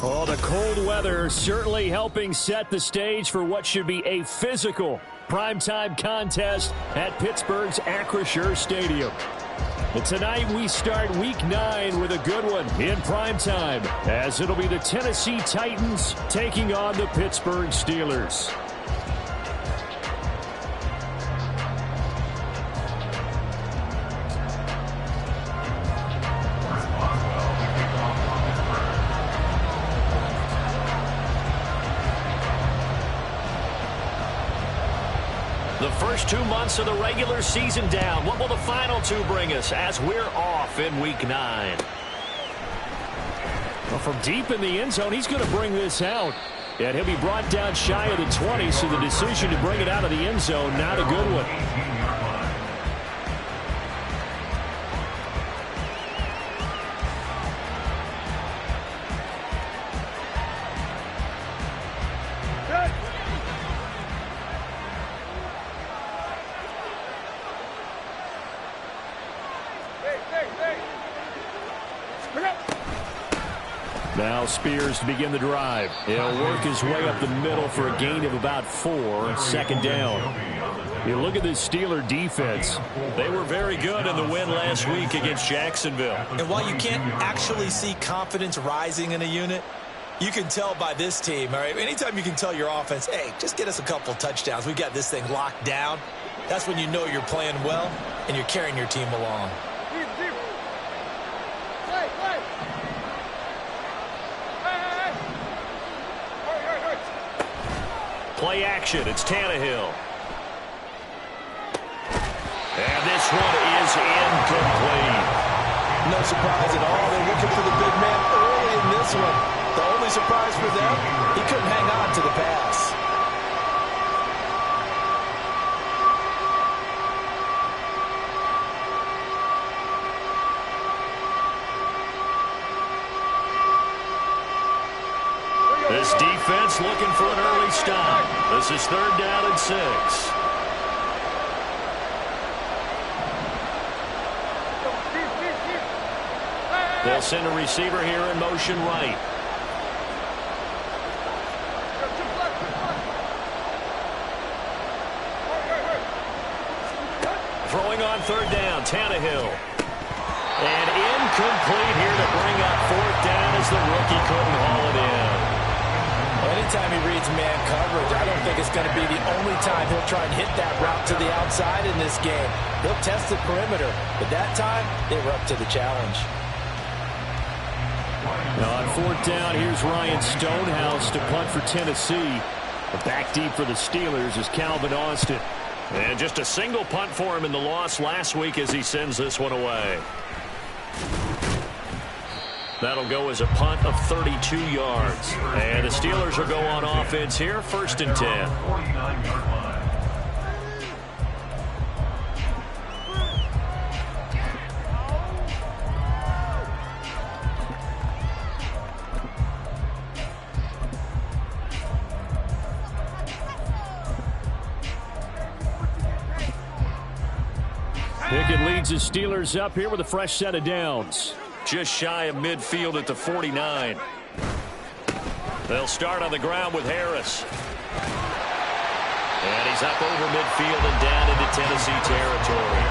Oh, the cold weather certainly helping set the stage for what should be a physical primetime contest at Pittsburgh's Acrisure Stadium. But tonight we start Week 9 with a good one in primetime, as it'll be the Tennessee Titans taking on the Pittsburgh Steelers. The first 2 months of the regular season down. What will the final 2 bring us as we're off in Week 9? Well, from deep in the end zone, he's going to bring this out. And he'll be brought down shy of the 20, so the decision to bring it out of the end zone, not a good one. Now Spears to begin the drive. He'll work his way up the middle for a gain of about 4, second down. You look at this Steeler defense. They were very good in the win last week against Jacksonville. And while you can't actually see confidence rising in a unit, you can tell by this team, all right? Anytime you can tell your offense, hey, just get us a couple touchdowns. We got this thing locked down. That's when you know you're playing well and you're carrying your team along. Play action. It's Tannehill. And this one is incomplete. No surprise at all. They're looking for the big man early in this one. The only surprise for them, he couldn't hang on to the pass. This defense looking for an early stop. This is 3rd down and 6. They'll send a receiver here in motion right. Throwing on 3rd down, Tannehill. And incomplete here to bring up 4th down as the rookie couldn't haul it in. Anytime he reads man coverage, I don't think it's going to be the only time he'll try and hit that route to the outside in this game. He'll test the perimeter, but that time, they were up to the challenge. Now on 4th down, here's Ryan Stonehouse to punt for Tennessee. But back deep for the Steelers is Calvin Austin. And just a single punt for him in the loss last week as he sends this one away. That'll go as a punt of 32 yards. And the Steelers will go on offense here, 1st and 10. Pickett leads the Steelers up here with a fresh set of downs. Just shy of midfield at the 49. They'll start on the ground with Harris. And he's up over midfield and down into Tennessee territory.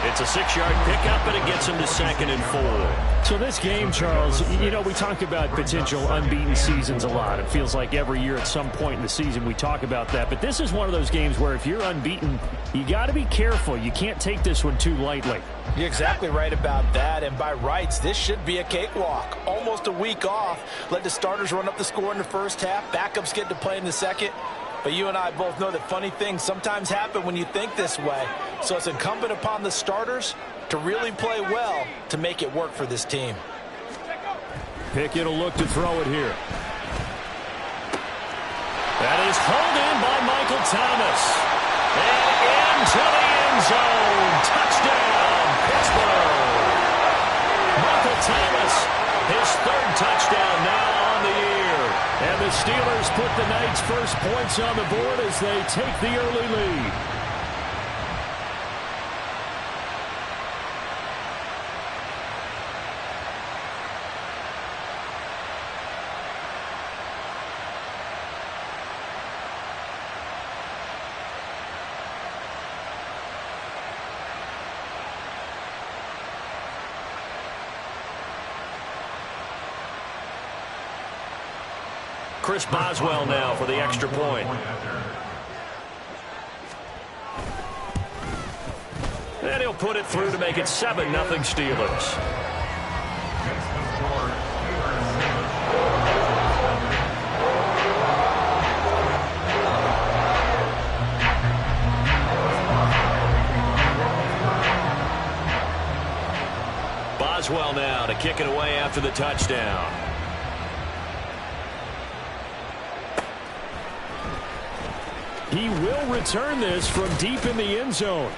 It's a 6-yard pickup, and it gets him to 2nd and 4. So this game, Charles, you know, we talk about potential unbeaten seasons a lot. It feels like every year at some point in the season we talk about that. But this is one of those games where if you're unbeaten, you got to be careful. You can't take this one too lightly. You're exactly right about that, and by rights, this should be a cakewalk. Almost a week off. Let the starters run up the score in the first half. Backups get to play in the second. But you and I both know that funny things sometimes happen when you think this way. So it's incumbent upon the starters to really play well to make it work for this team. Pickett will look to throw it here. That is hauled in by Michael Thomas. And into the end zone. Touchdown, Pittsburgh. Michael Thomas, his 3rd touchdown now on the year. And the Steelers put the night's first points on the board as they take the early lead. Chris Boswell now for the extra point. And he'll put it through to make it 7-0 Steelers. Boswell now to kick it away after the touchdown. He will return this from deep in the end zone.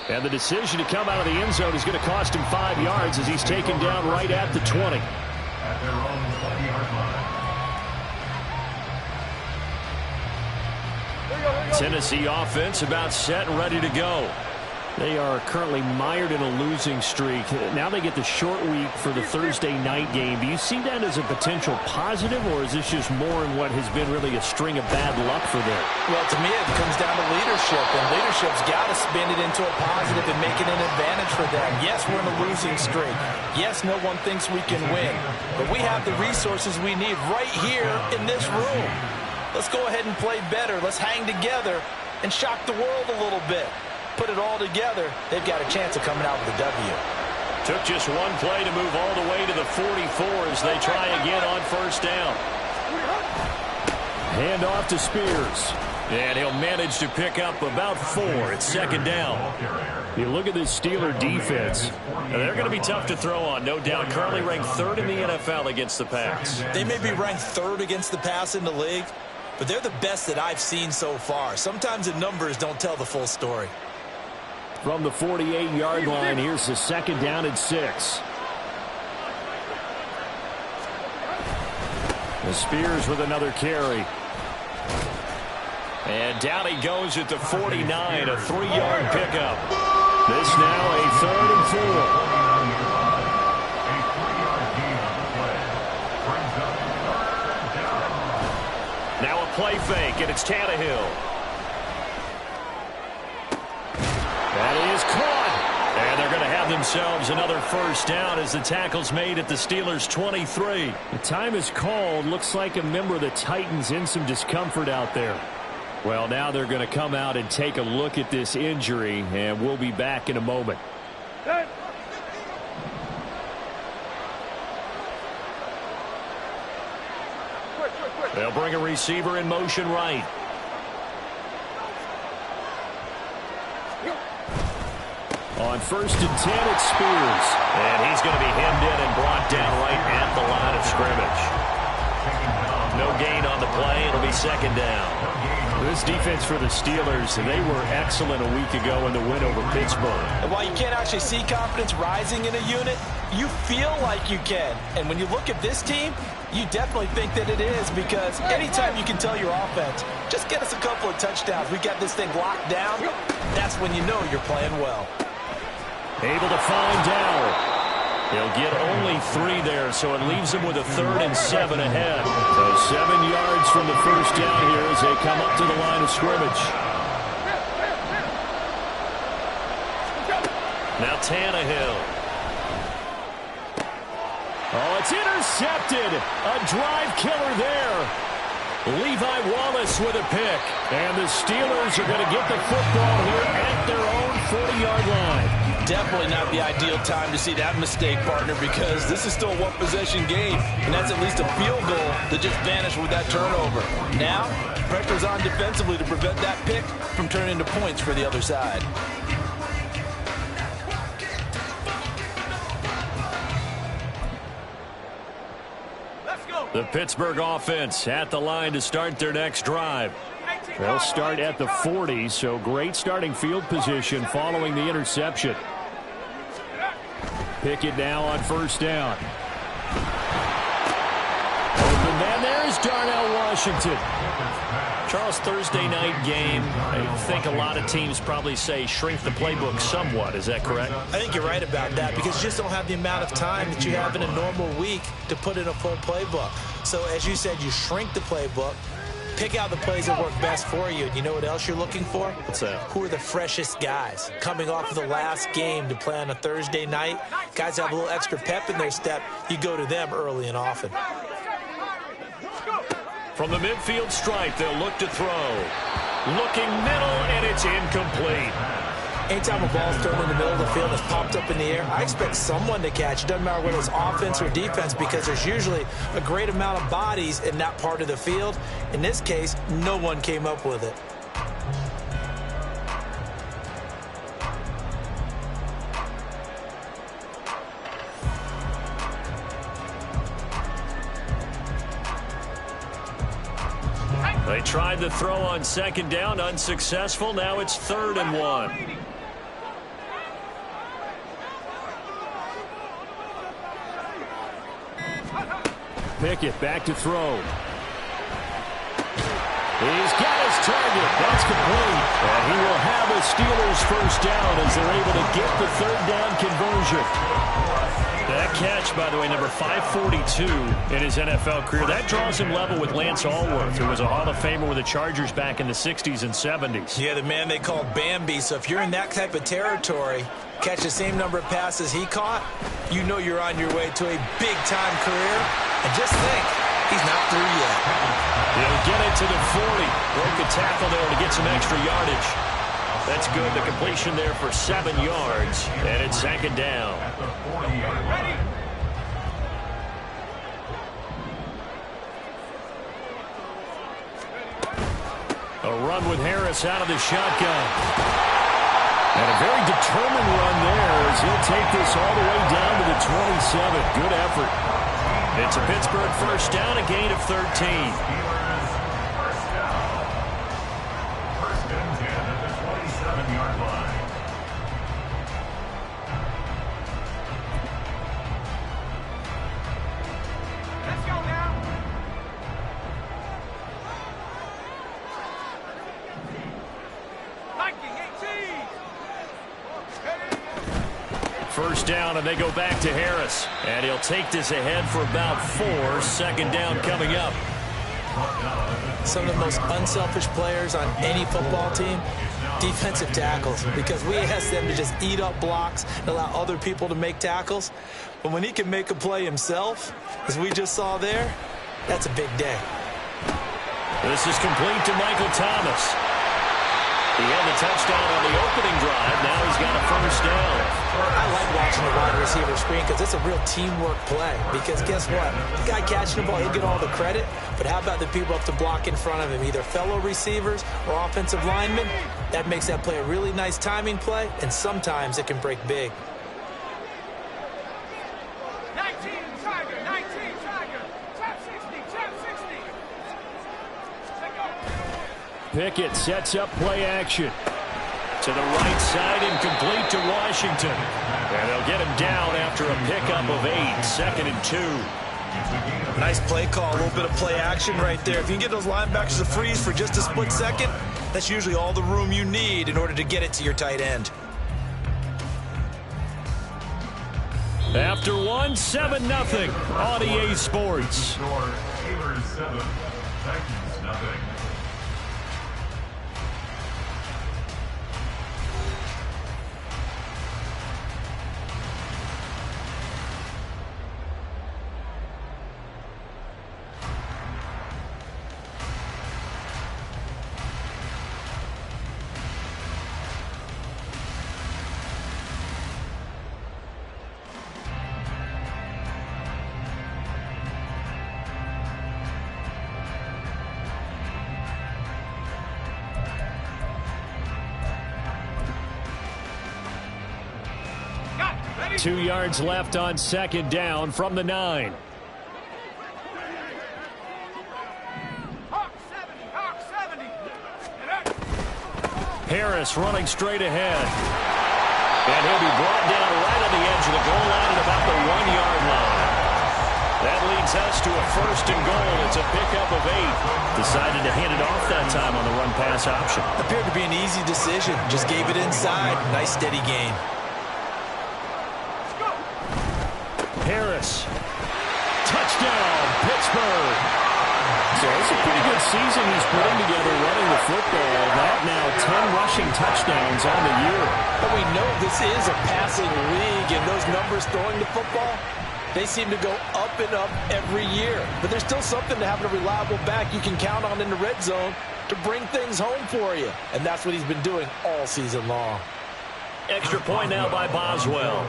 And the decision to come out of the end zone is going to cost him 5 yards as he's taken down right at the 20. At their own 20-yard line. Tennessee offense about set and ready to go. They are currently mired in a losing streak. Now they get the short week for the Thursday night game. Do you see that as a potential positive, or is this just more in what has been really a string of bad luck for them? Well, to me, it comes down to leadership, and leadership's got to spin it into a positive and make it an advantage for them. Yes, we're in a losing streak. Yes, no one thinks we can win, but we have the resources we need right here in this room. Let's go ahead and play better. Let's hang together and shock the world a little bit. Put it all together, they've got a chance of coming out with a W. Took just one play to move all the way to the 44 as they try again on first down. Hand off to Spears. And he'll manage to pick up about 4. It's second down. You look at this Steeler defense. Now, they're going to be tough to throw on, no doubt. Currently ranked 3rd in the NFL against the pass. They may be ranked 3rd against the pass in the league, but they're the best that I've seen so far. Sometimes the numbers don't tell the full story. From the 48-yard line, here's the second down and 6. The Spears with another carry. And down he goes at the 49, a 3-yard pickup. This now a 3rd and 4. Now a play fake, and it's Tannehill. That is caught. And they're going to have themselves another first down as the tackle's made at the Steelers' 23. The time is called. Looks like a member of the Titans in some discomfort out there. Well, now they're going to come out and take a look at this injury, and we'll be back in a moment. They'll bring a receiver in motion right. On 1st and 10, it's Spears. And he's going to be hemmed in and brought down right at the line of scrimmage. No gain on the play. It'll be second down. This defense for the Steelers, they were excellent a week ago in the win over Pittsburgh. And while you can't actually see confidence rising in a unit, you feel like you can. And when you look at this team, you definitely think that it is, because anytime you can tell your offense, just get us a couple of touchdowns, we got this thing locked down, that's when you know you're playing well. Able to find Dowell. He'll get only 3 there, so it leaves him with a 3rd and 7 ahead. So 7 yards from the first down here as they come up to the line of scrimmage. Now Tannehill. Oh, it's intercepted. A drive killer there. Levi Wallace with a pick. And the Steelers are going to get the football here at their own 40-yard line. Definitely not the ideal time to see that mistake, partner, because this is still a one-possession game, and that's at least a field goal that just vanished with that turnover. Now, pressure's on defensively to prevent that pick from turning into points for the other side. The Pittsburgh offense at the line to start their next drive. They'll start at the 40, so great starting field position following the interception. Pickett now on first down. Open man, there's Darnell Washington. Charles, Thursday night game, I think a lot of teams probably say shrink the playbook somewhat. Is that correct? I think you're right about that, because you just don't have the amount of time that you have in a normal week to put in a full playbook. So as you said, you shrink the playbook, pick out the plays that work best for you. And you know what else you're looking for? What's that? Who are the freshest guys coming off of the last game to play on a Thursday night? Guys have a little extra pep in their step. You go to them early and often. From the midfield stripe, they'll look to throw. Looking middle, and it's incomplete. Anytime a ball's thrown in the middle of the field that's popped up in the air, I expect someone to catch. It doesn't matter whether it's offense or defense, because there's usually a great amount of bodies in that part of the field. In this case, no one came up with it. They tried the throw on second down, unsuccessful. Now it's 3rd and 1. Pickett back to throw. He's got his target. That's complete. And he will have a Steelers first down as they're able to get the 3rd down conversion. That catch, by the way, number 542 in his NFL career. That draws him level with Lance Allworth, who was a Hall of Famer with the Chargers back in the 60s and 70s. Yeah, the man they called Bambi. So if you're in that type of territory, catch the same number of passes he caught, you know you're on your way to a big-time career. And just think, he's not through yet. He'll get it to the 40. Broke the tackle there to get some extra yardage. That's good. The completion there for 7 yards. And it's 2nd down. A run with Harris out of the shotgun. And a very determined run there as he'll take this all the way down to the 27. Good effort. It's a Pittsburgh first down, a gain of 13. First down, and they go back to Harris. And he'll take this ahead for about 4. 2nd down coming up. Some of the most unselfish players on any football team, defensive tackles, because we ask them to just eat up blocks and allow other people to make tackles. But when he can make a play himself, as we just saw there, that's a big day. This is complete to Michael Thomas. He had the touchdown on the opening drive. Now he's got a first down. I like watching the wide receiver screen because it's a real teamwork play. Because guess what? The guy catching the ball, he'll get all the credit. But how about the people up to block in front of him, either fellow receivers or offensive linemen? That makes that play a really nice timing play, and sometimes it can break big. 19 Tiger, 19 Tiger, top 60, top 60. Pickett sets up play action. To the right side, incomplete to Washington. And they'll get him down after a pickup of 8. 2nd and 2. Nice play call, a little bit of play action right there. If you can get those linebackers to freeze for just a split second, that's usually all the room you need in order to get it to your tight end. After 1, 7-0 on EA Sports. Steelers 7, Titans nothing. Ready? 2 yards left on 2nd down from the 9. Harris running straight ahead. And he'll be brought down right on the edge of the goal line at about the 1-yard line. That leads us to a 1st and goal. It's a pickup of 8. Decided to hand it off that time on the run-pass option. Appeared to be an easy decision. Just gave it inside. Nice steady gain. Harris. Touchdown, Pittsburgh. So it's a pretty good season he's putting together running the football. That now 10 rushing touchdowns on the year. But we know this is a passing league, and those numbers throwing the football, They seem to go up and up every year. But there's still something to having a reliable back you can count on in the red zone to bring things home for you. And that's what he's been doing all season long. Extra point now by Boswell.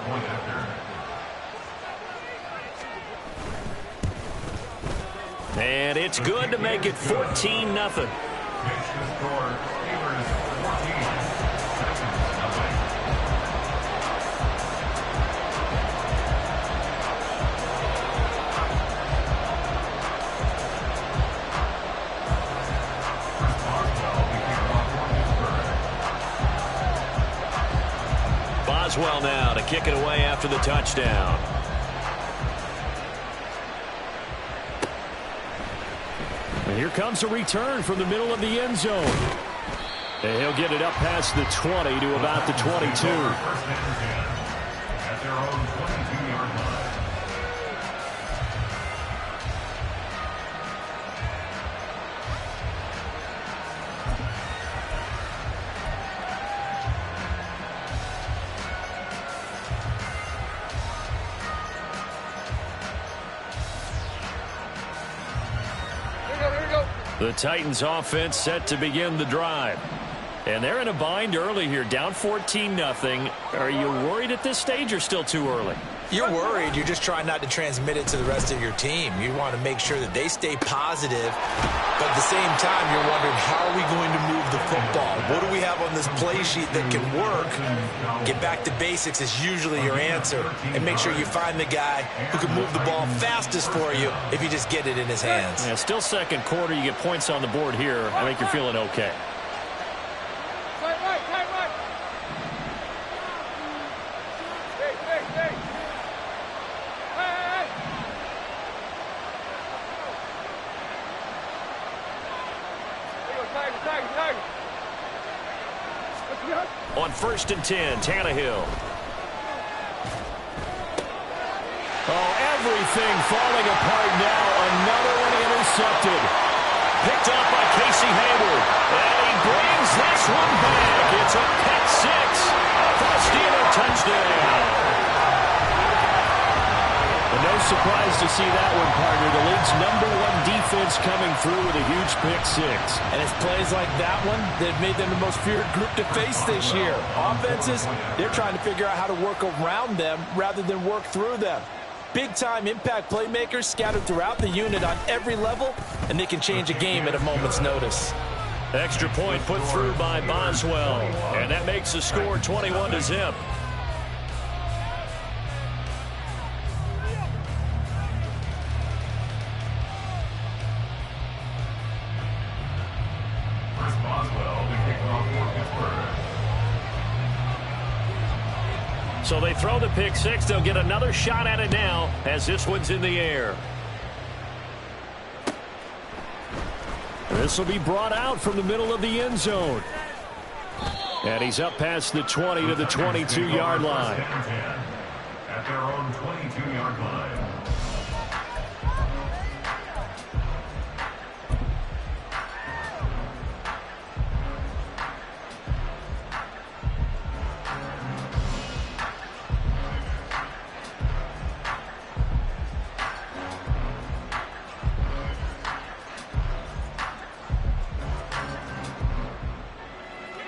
And it's good to make it 14-0. Boswell now to kick it away after the touchdown. And here comes a return from the middle of the end zone. And he'll get it up past the 20 to about the 22. At their own 22-yard line. The Titans offense set to begin the drive. And they're in a bind early here, down 14-0. Are you worried at this stage or still too early? You're worried. You're just trying not to transmit it to the rest of your team. You want to make sure that they stay positive. But at the same time, you're wondering, how are we going to move the football? What do we have on this play sheet that can work? Get back to basics is usually your answer. And make sure you find the guy who can move the ball fastest for you if you just get it in his hands. Yeah, still second quarter. You get points on the board here. I think you're feeling okay. On 1st and 10, Tannehill. Oh, everything falling apart now. Another one intercepted. Picked up by Casey Hayward. And he brings this one back. It's a pick six for the Steeler touchdown. And no surprise to see that one, partner. The league's #1 defense coming through with a huge pick six. And it's plays like that one that made them the most feared group to face this year. Offenses, they're trying to figure out how to work around them rather than work through them. Big-time impact playmakers scattered throughout the unit on every level, and they can change a game at a moment's notice. Extra point put through by Boswell. And that makes the score 21-0. So they throw the pick six. They'll get another shot at it now as this one's in the air. This will be brought out from the middle of the end zone. And he's up past the 20 to the 22-yard line. At their own 22-yard line.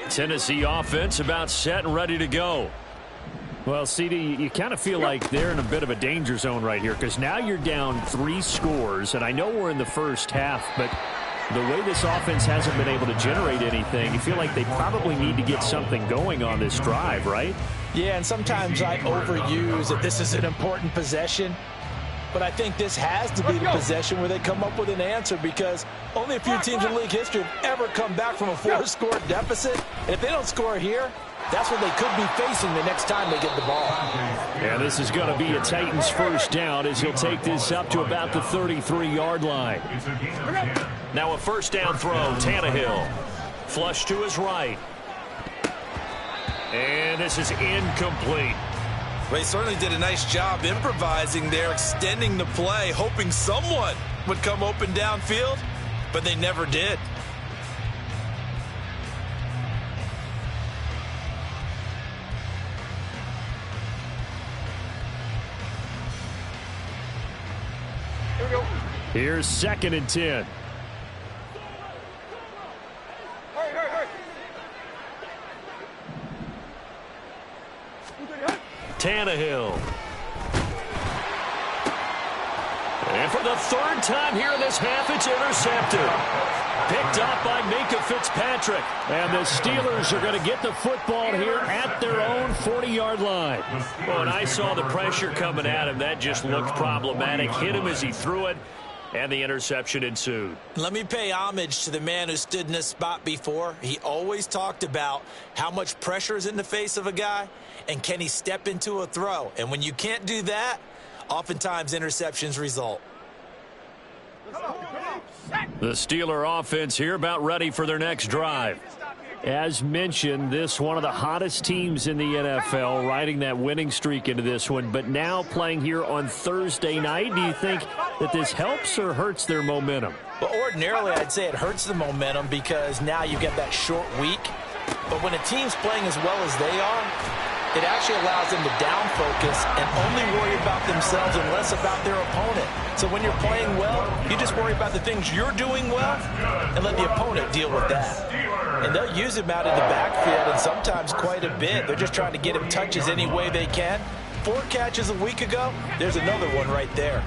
Tennessee offense about set and ready to go. Well, CD, you kind of feel like they're in a bit of a danger zone right here because now you're down 3 scores, and I know we're in the first half, but the way this offense hasn't been able to generate anything, you feel like they probably need to get something going on this drive, right? Yeah, and sometimes I overuse that this is an important possession. But I think this has to be the possession where they come up with an answer because only a few teams in league history have ever come back from a 4-score deficit. And if they don't score here, that's what they could be facing the next time they get the ball. Yeah, this is going to be a Titans first down as he'll take this up to about the 33-yard line. Now a first down throw, Tannehill. Flush to his right. And this is incomplete. Well, he certainly did a nice job improvising there, extending the play, hoping someone would come open downfield, but they never did. Here's 2nd and 10. Tannehill. And for the 3rd time here in this half, it's intercepted. Picked up by Minka Fitzpatrick. And the Steelers are going to get the football here at their own 40-yard line. Well, when I saw the pressure coming at him, that just looked problematic. Hit him as he threw it, and the interception ensued. Let me pay homage to the man who stood in this spot before. He always talked about how much pressure is in the face of a guy, and can he step into a throw. And when you can't do that, oftentimes interceptions result. The Steeler offense here about ready for their next drive. As mentioned, this one of the hottest teams in the NFL, riding that winning streak into this one, but now playing here on Thursday night. Do you think that this helps or hurts their momentum? Well, ordinarily, I'd say it hurts the momentum because now you get that short week. But when a team's playing as well as they are, it actually allows them to down focus and only worry about themselves and less about their opponent. So when you're playing well, you just worry about the things you're doing well and let the opponent deal with that. And they'll use him out in the backfield and sometimes quite a bit. They're just trying to get him touches any way they can. 4 catches a week ago, there's another one right there.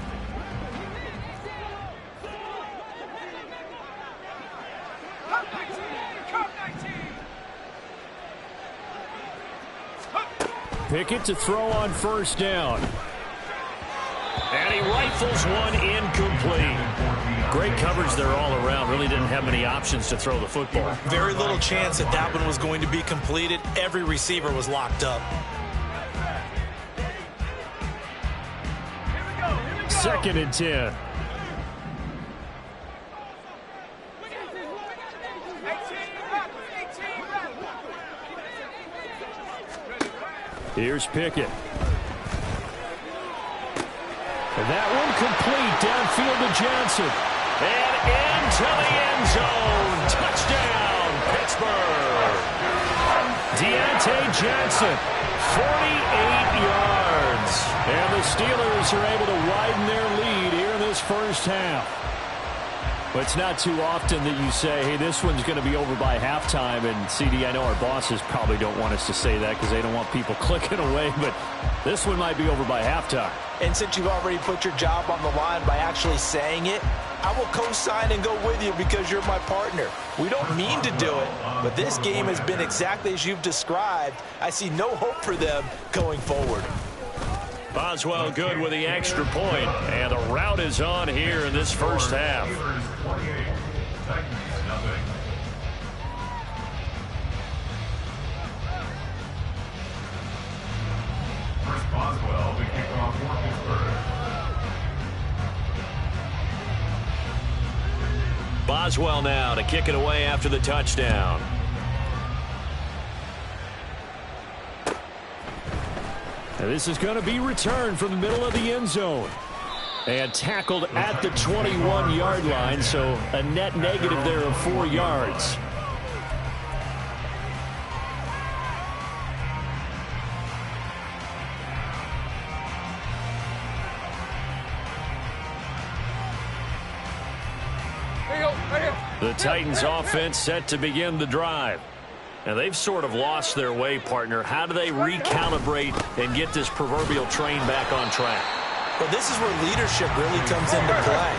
Pickett to throw on 1st down. And he rifles one incomplete. Great coverage there all around. Really didn't have many options to throw the football. Very little chance that that one was going to be completed. Every receiver was locked up. 2nd and 10. Here's Pickett. And that one complete downfield to Johnson. And into the end zone. Touchdown, Pittsburgh. Deontay Johnson, 48 yards. And the Steelers are able to widen their lead here in this 1st half. But it's not too often that you say, hey, this one's going to be over by halftime. And, CD, I know our bosses probably don't want us to say that because they don't want people clicking away. But this one might be over by halftime. And since you've already put your job on the line by actually saying it, I will co-sign and go with you because you're my partner. We don't mean to do it, but this game has been exactly as you've described. I see no hope for them going forward. Boswell good with the extra point, and the rout is on here in this 1st half. Boswell, the kickoff for Pittsburgh. Boswell now to kick it away after the touchdown. And this is going to be returned from the middle of the end zone. And tackled at the 21-yard line, so a net negative there of 4 yards. The Titans offense set to begin the drive. And they've sort of lost their way, partner. How do they recalibrate and get this proverbial train back on track? Well, this is where leadership really comes into play.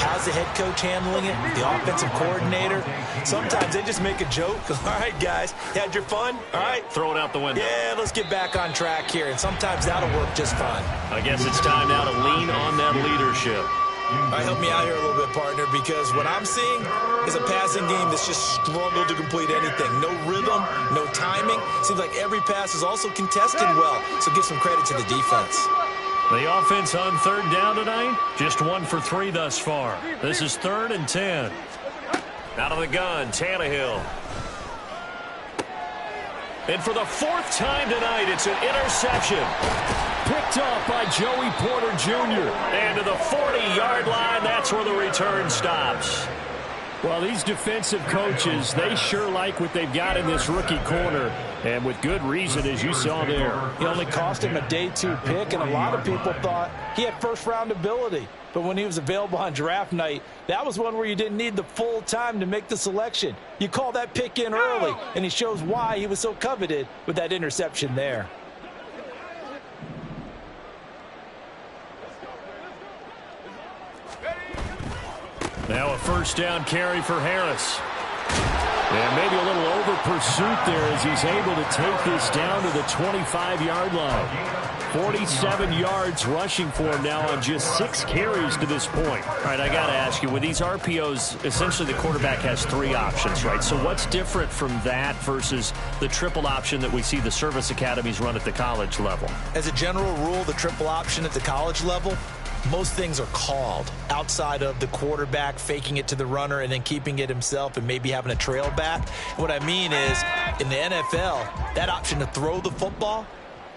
How's the head coach handling it? The offensive coordinator? Sometimes they just make a joke. All right, guys, had your fun? All right. Throw it out the window. Yeah, let's get back on track here. And sometimes that'll work just fine. I guess it's time now to lean on that leadership. All right, help me out here a little bit, partner, because what I'm seeing is a passing game that's just struggled to complete anything. No rhythm, no timing. Seems like every pass is also contested well, so give some credit to the defense. The offense on 3rd down tonight, just 1 for 3 thus far. This is 3rd and 10. Out of the gun, Tannehill. And for the 4th time tonight, it's an interception. Picked up by Joey Porter Jr. And to the 40-yard line, that's where the return stops. Well, these defensive coaches, they sure like what they've got in this rookie corner. And with good reason, as you saw there. He only cost him a day 2 pick, and a lot of people thought he had 1st-round ability. but when he was available on draft night, that was one where you didn't need the full time to make the selection. You call that pick in early, and he shows why he was so coveted with that interception there. Now a first down carry for Harris. And maybe a little over pursuit there as he's able to take this down to the 25-yard line. 47 yards rushing for him now on just 6 carries to this point. All right, I got to ask you, with these RPOs, essentially the quarterback has 3 options, right? So what's different from that versus the triple option that we see the service academies run at the college level? As a general rule, the triple option at the college level, most things are called outside of the quarterback faking it to the runner and then keeping it himself and maybe having a trail back. What I mean is, in the NFL, that option to throw the football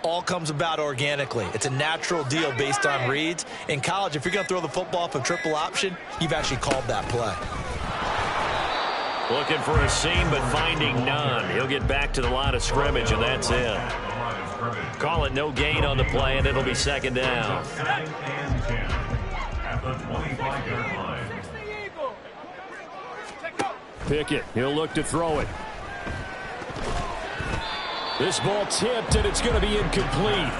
all comes about organically. It's a natural deal based on reads. In college, if you're going to throw the football for triple option, you've actually called that play. Looking for a seam, but finding none. He'll get back to the line of scrimmage, and that's it. Call it no gain on the play, and it'll be second down. Second and 10 at the 25-yard line. Pickett, he'll look to throw it. This ball tipped, and it's going to be incomplete.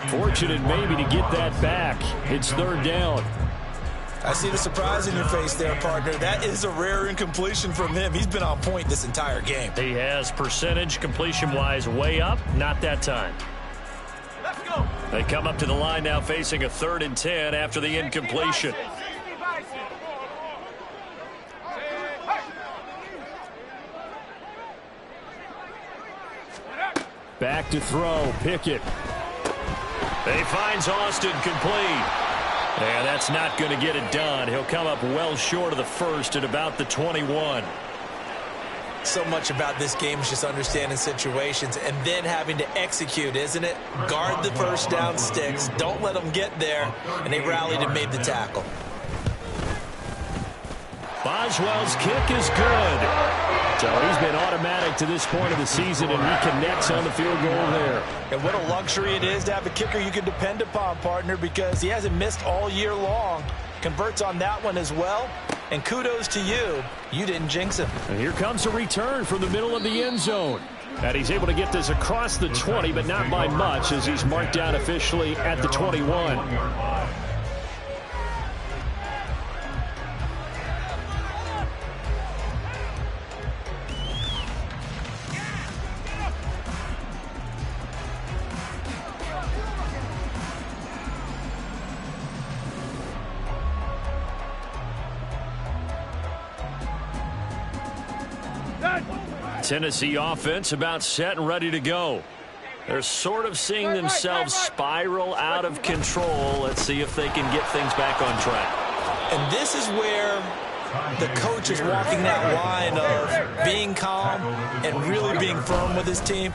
Fortunate maybe to get that back. It's third down. I see the surprise in your face there, partner. That is a rare incompletion from him. He's been on point this entire game. He has percentage completion-wise way up. Not that time. Let's go. They come up to the line now facing a 3rd and 10 after the incompletion. Back to throw, Pickett. He finds Austin complete. And that's not going to get it done. He'll come up well short of the first at about the 21. So much about this game is just understanding situations and then having to execute, isn't it? Guard the first down sticks. Don't let them get there. And they rallied and made the tackle. Boswell's kick is good. So he's been automatic to this point of the season, and he connects on the field goal there. And what a luxury it is to have a kicker you can depend upon, partner, because he hasn't missed all year long. Converts on that one as well. And kudos to you. You didn't jinx him. And here comes a return from the middle of the end zone. And he's able to get this across the 20, but not by much, as he's marked down officially at the 21. Tennessee offense about set and ready to go. They're sort of seeing themselves spiral out of control. Let's see if they can get things back on track. And this is where the coach is walking that line of being calm and really being firm with his team.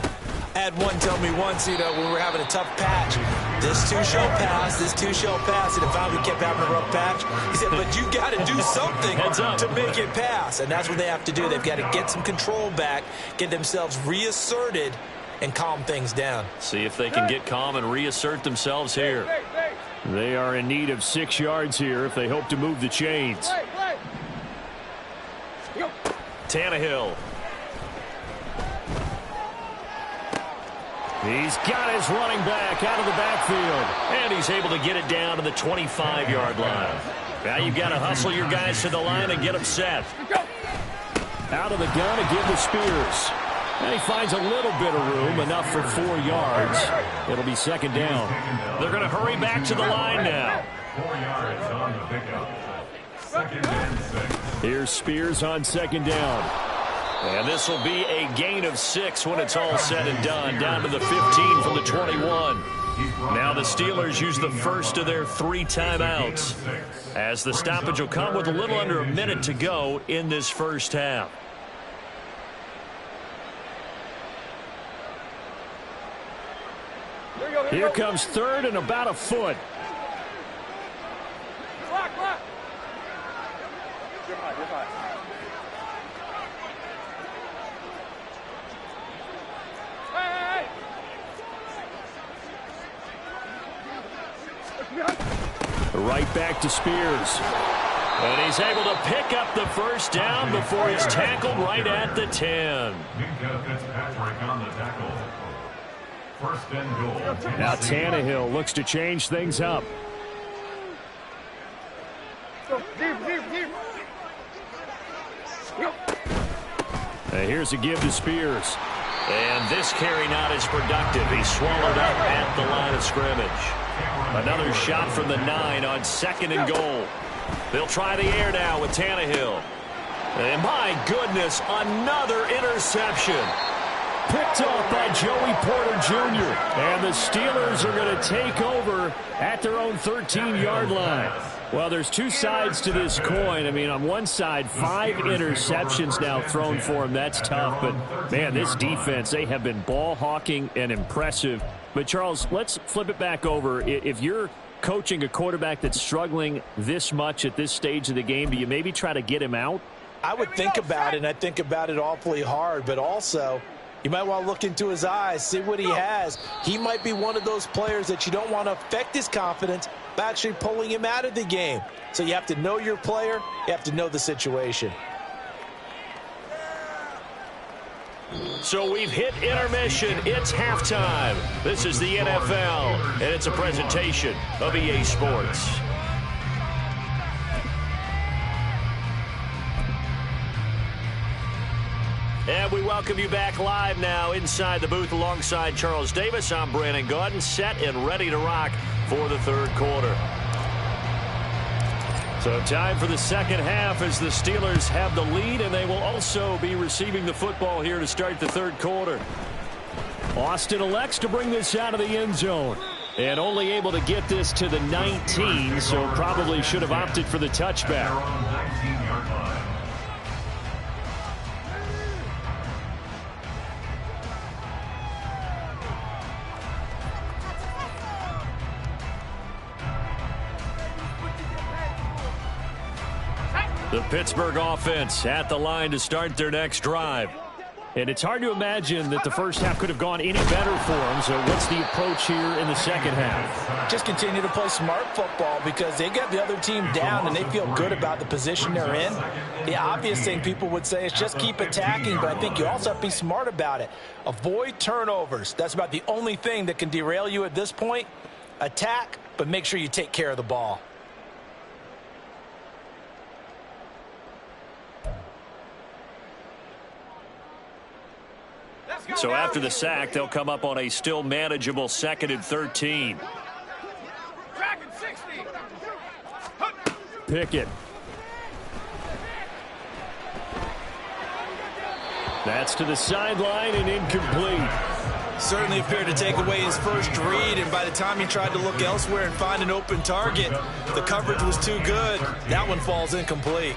I had one tell me once, when we were having a tough patch, this too shall pass, this too shall pass. And if I kept having a rough patch, he said, but you got to do something to make it pass. And that's what they have to do. They've got to get some control back, get themselves reasserted, and calm things down. See if they can get calm and reassert themselves here. They are in need of 6 yards here if they hope to move the chains. Tannehill. He's got his running back out of the backfield. And he's able to get it down to the 25-yard line. Now you've got to hustle your guys to the line and get them set. Out of the gun again to Spears. And he finds a little bit of room, enough for 4 yards. It'll be second down. They're going to hurry back to the line now. 4 yards on the pickup. Second and 6. Here's Spears on second down. And this will be a gain of 6 when it's all said and done, down to the 15 from the 21. Now the Steelers use the first of their 3 timeouts, as the stoppage will come with a little under a minute to go in this first half. Here comes third and about a foot. Right back to Spears. And he's able to pick up the first down before he's tackled right at the 10. Minka Fitzpatrick on the tackle. First and goal. Now Tannehill looks to change things up. And here's a give to Spears. And this carry not as productive. He's swallowed up at the line of scrimmage. Another shot from the 9 on 2nd and goal. They'll try the air now with Tannehill. And my goodness, another interception. Picked off by Joey Porter Jr. And the Steelers are going to take over at their own 13-yard line. Well, there's two sides to this coin. I mean, on one side, 5 interceptions now thrown for him. That's tough. But, man, this defense, they have been ball hawking and impressive. But, Charles, let's flip it back over. If you're coaching a quarterback that's struggling this much at this stage of the game, do you maybe try to get him out? I would think about it, and I think about it awfully hard. But also, you might want to look into his eyes, see what he has. He might be one of those players that you don't want to affect his confidence by actually pulling him out of the game. So you have to know your player. You have to know the situation. So we've hit intermission. It's halftime. This is the NFL, and it's a presentation of EA Sports. And we welcome you back live now inside the booth alongside Charles Davis. I'm Brandon Gaudin, set and ready to rock for the third quarter. So time for the second half as the Steelers have the lead, and they will also be receiving the football here to start the third quarter. Austin elects to bring this out of the end zone. And only able to get this to the 19, so probably should have opted for the touchback. The Pittsburgh offense at the line to start their next drive. And it's hard to imagine that the first half could have gone any better for them. So what's the approach here in the second half? Just continue to play smart football because they got the other team down and they feel good about the position they're in. The obvious thing people would say is just keep attacking, but I think you also have to be smart about it. Avoid turnovers. That's about the only thing that can derail you at this point. Attack, but make sure you take care of the ball. So after the sack, they'll come up on a still manageable 2nd and 13. Pickett. That's to the sideline and incomplete. Certainly appeared to take away his first read, and by the time he tried to look elsewhere and find an open target, the coverage was too good. That one falls incomplete.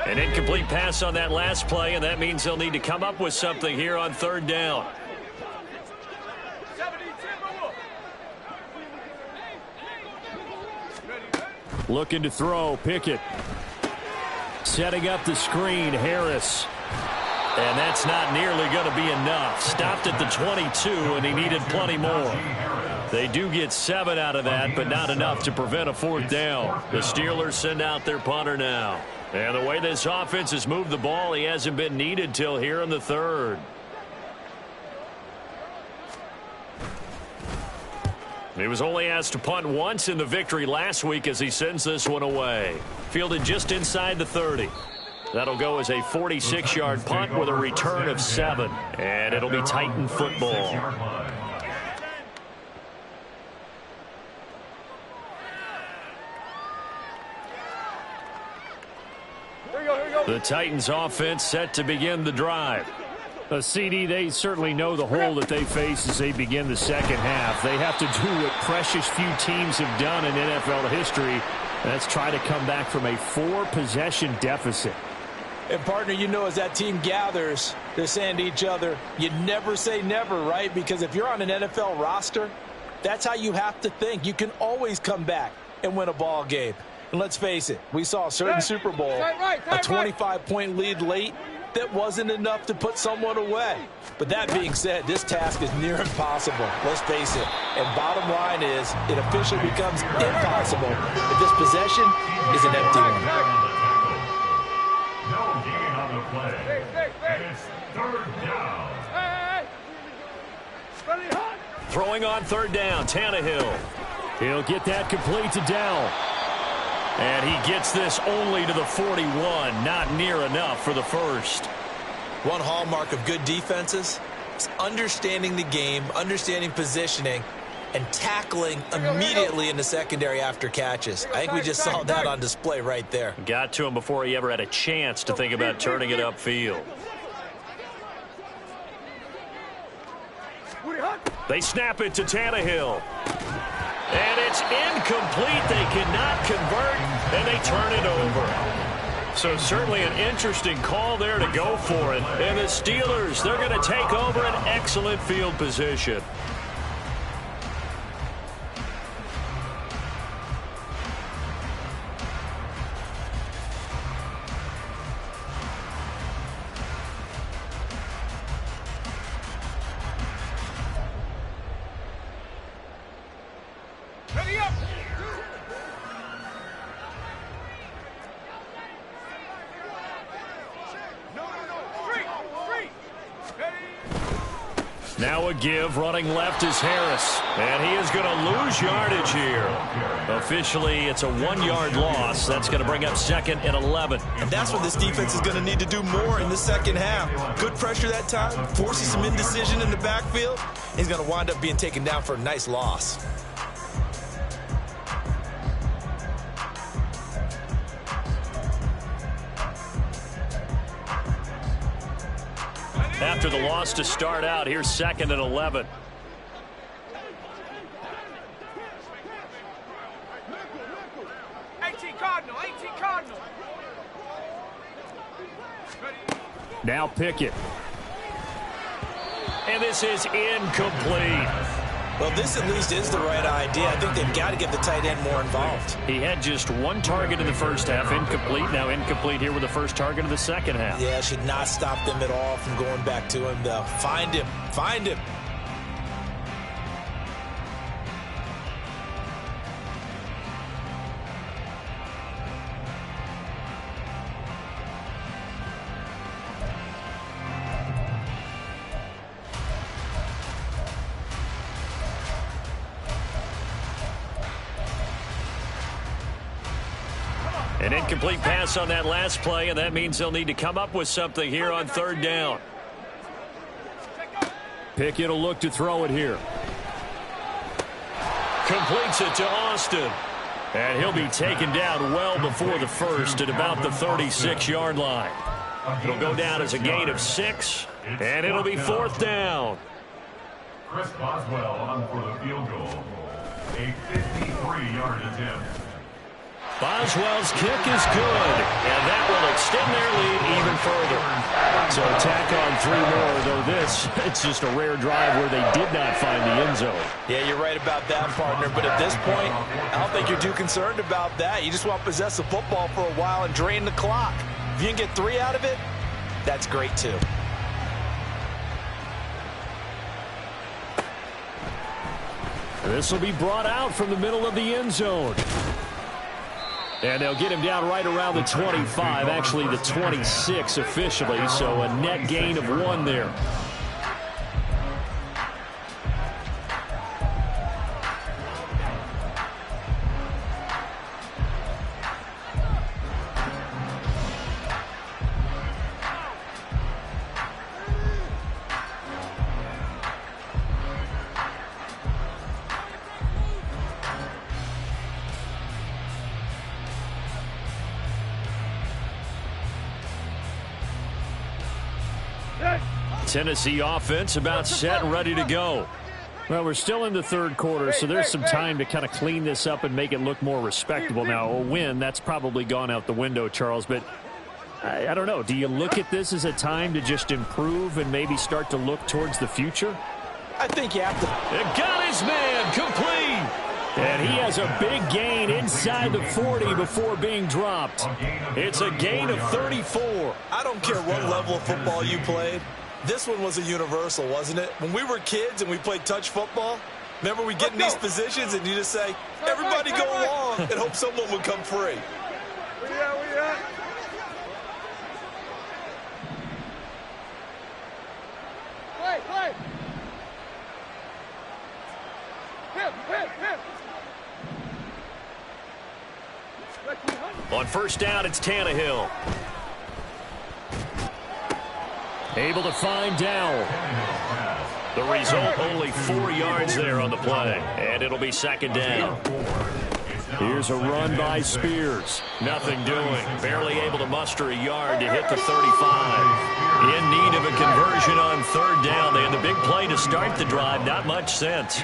An incomplete pass on that last play, and that means they'll need to come up with something here on third down. Looking to throw, Pickett. Setting up the screen, Harris. And that's not nearly going to be enough. Stopped at the 22, and he needed plenty more. They do get 7 out of that, but not enough to prevent a fourth down. The Steelers send out their punter now. And the way this offense has moved the ball, he hasn't been needed till here in the third. He was only asked to punt once in the victory last week as he sends this one away. Fielded just inside the 30. That'll go as a 46-yard punt with a return of 7. And it'll be Titan football. The Titans offense set to begin the drive. CD, they certainly know the hole that they face as they begin the second half. They have to do what precious few teams have done in NFL history. That's try to come back from a 4-possession deficit. And, partner, you know as that team gathers, they're saying to each other, you never say never, right? Because if you're on an NFL roster, that's how you have to think. You can always come back and win a ball game. And let's face it, we saw a certain Super Bowl, a 25-point lead late that wasn't enough to put someone away. But that being said, this task is near impossible. Let's face it. And bottom line is, it officially becomes impossible if this possession is an empty one. No gain on the play. And it's third down. Throwing on third down, Tannehill. He'll get that complete to Dell. And he gets this only to the 41, not near enough for the first. One hallmark of good defenses is understanding the game, understanding positioning, and tackling immediately in the secondary after catches. I think we just saw that on display right there. Got to him before he ever had a chance to think about turning it upfield. They snap it to Tannehill. And it's incomplete. They cannot convert, and they turn it over. So certainly an interesting call there to go for it. And the Steelers, they're going to take over an excellent field position. Now a give, running left is Harris. And he is going to lose yardage here. Officially, it's a 1-yard loss. That's going to bring up 2nd and 11. And that's what this defense is going to need to do more in the second half. Good pressure that time, forces some indecision in the backfield. He's going to wind up being taken down for a nice loss. After the loss to start out, here's 2nd and 11. Cardinal. Now Pickett. And this is incomplete. Well, this at least is the right idea. I think they've got to get the tight end more involved. He had just 1 target in the first half, incomplete. Now incomplete here with the first target of the second half. Yeah, should not stop them at all from going back to him, though. Find him. Find him. An incomplete pass on that last play, and that means they'll need to come up with something here on third down. Pickett will look to throw it here. Completes it to Austin. And he'll be taken down well before the first at about the 36-yard line. It'll go down as a gain of 6, and it'll be 4th down. Chris Boswell on for the field goal. A 53-yard attempt. Boswell's kick is good, and that will extend their lead even further. So tack on 3 more, though this, it's just a rare drive where they did not find the end zone. Yeah, you're right about that, partner, but at this point, I don't think you're too concerned about that. You just want to possess the football for a while and drain the clock. If you can get 3 out of it, that's great too. This will be brought out from the middle of the end zone. And they'll get him down right around the 25, actually the 26 officially, so a net gain of 1 there. Tennessee offense about set and ready to go. Well, we're still in the third quarter, so there's some time to kind of clean this up and make it look more respectable. Now, a win, that's probably gone out the window, Charles, but I don't know. Do you look at this as a time to just improve and maybe start to look towards the future? I think you have to. It got his man complete. And he has a big gain inside the 40 before being dropped. It's a gain of 34. I don't care what level of football you played. This one was a universal, wasn't it? When we were kids and we played touch football, remember we get in these positions and you just say, everybody go along, and hope someone would come free. Where you at? Play. Him. On first down, it's Tannehill. Able to find Dowell. The result, only 4 yards there on the play. And it'll be second down. Here's a run by Spears. Nothing doing. Barely able to muster a yard to hit the 35. In need of a conversion on third down. They had the big play to start the drive. Not much sense.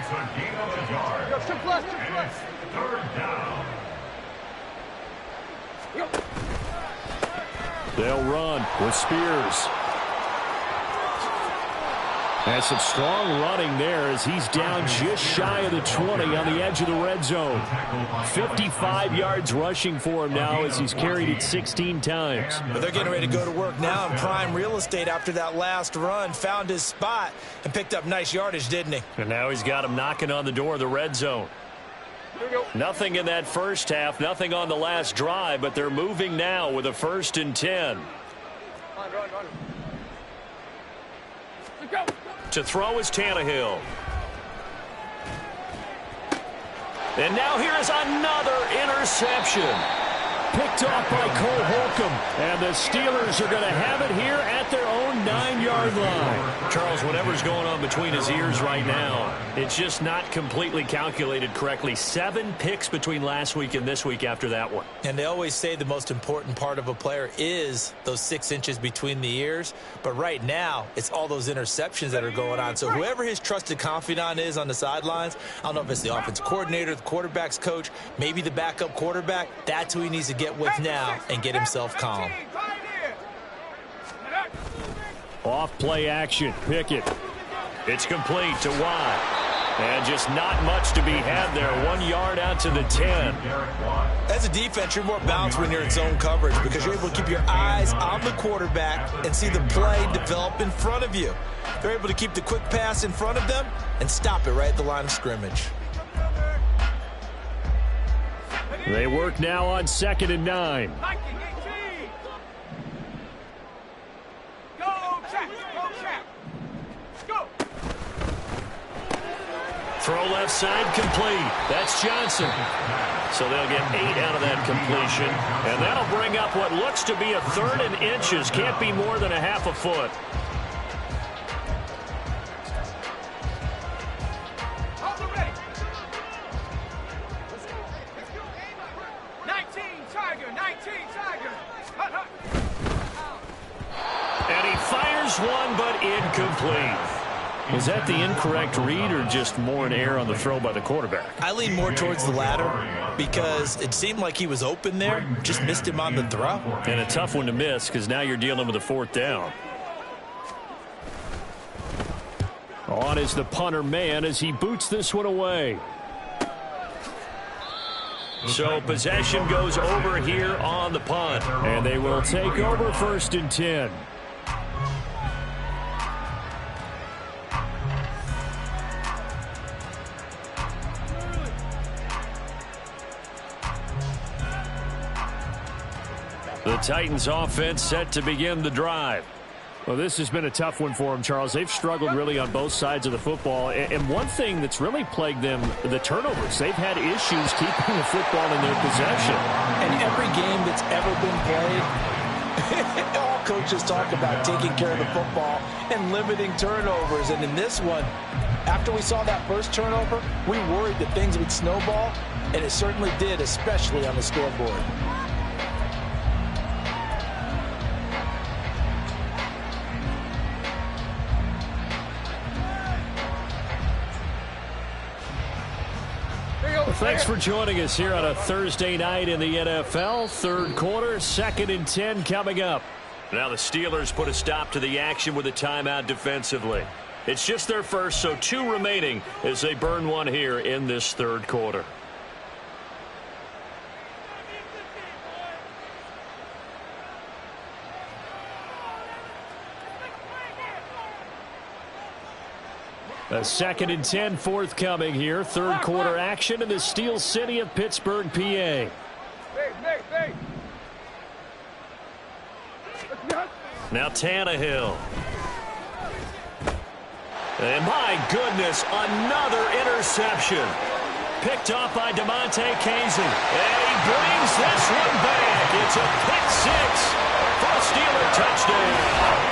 They'll run with Spears. And some strong running there as he's down just shy of the 20 on the edge of the red zone. 55 yards rushing for him now as he's carried it 16 times. But they're getting ready to go to work now in prime real estate after that last run. Found his spot and picked up nice yardage, didn't he? And now he's got him knocking on the door of the red zone. Nothing in that first half, nothing on the last drive, but they're moving now with a 1st and 10. Run. Let's go. To throw is Tannehill. And now here is another interception. Picked off by Cole Holcomb. And the Steelers are going to have it here at their own 9-yard line. Charles, whatever's going on between his ears right now, it's just not completely calculated correctly. 7 picks between last week and this week after that one. And they always say the most important part of a player is those 6 inches between the ears. But right now, it's all those interceptions that are going on. So whoever his trusted confidant is on the sidelines, I don't know if it's the offense coordinator, the quarterback's coach, maybe the backup quarterback, that's who he needs to get with now and get himself calm. Off play action. Pickett. It's complete to Watt. And just not much to be had there. 1 yard out to the 10. As a defense, you're more balanced when you're in zone coverage because you're able to keep your eyes on the quarterback and see the play develop in front of you. They're able to keep the quick pass in front of them and stop it right at the line of scrimmage. They work now on 2nd and 9. Throw left side complete. That's Johnson. So they'll get 8 out of that completion. And that'll bring up what looks to be a 3rd and inches. Can't be more than a half a foot. And he fires one, but incomplete. Was that the incorrect read or just more an error on the throw by the quarterback? I lean more towards the latter because it seemed like he was open there, just missed him on the throw. And a tough one to miss because now you're dealing with a 4th down. On is the punter man as he boots this one away. So possession goes over here on the punt. And they will take over 1st and 10. The Titans offense set to begin the drive. Well, this has been a tough one for them, Charles. They've struggled really on both sides of the football. And one thing that's really plagued them, the turnovers. They've had issues keeping the football in their possession. And every game that's ever been played, all coaches talk about taking care of the football and limiting turnovers. And in this one, after we saw that first turnover, we worried that things would snowball, and it certainly did, especially on the scoreboard. Thanks for joining us here on a Thursday night in the NFL. 3rd quarter, 2nd and 10 coming up. Now the Steelers put a stop to the action with a timeout defensively. It's just their first, so 2 remaining as they burn one here in this 3rd quarter. A 2nd and 10 forthcoming here. Third quarter action in the Steel City of Pittsburgh, PA. Hey. Now Tannehill. And my goodness, another interception. Picked off by DeMonte Casey. And he brings this one back. It's a pick six for a Steeler touchdown.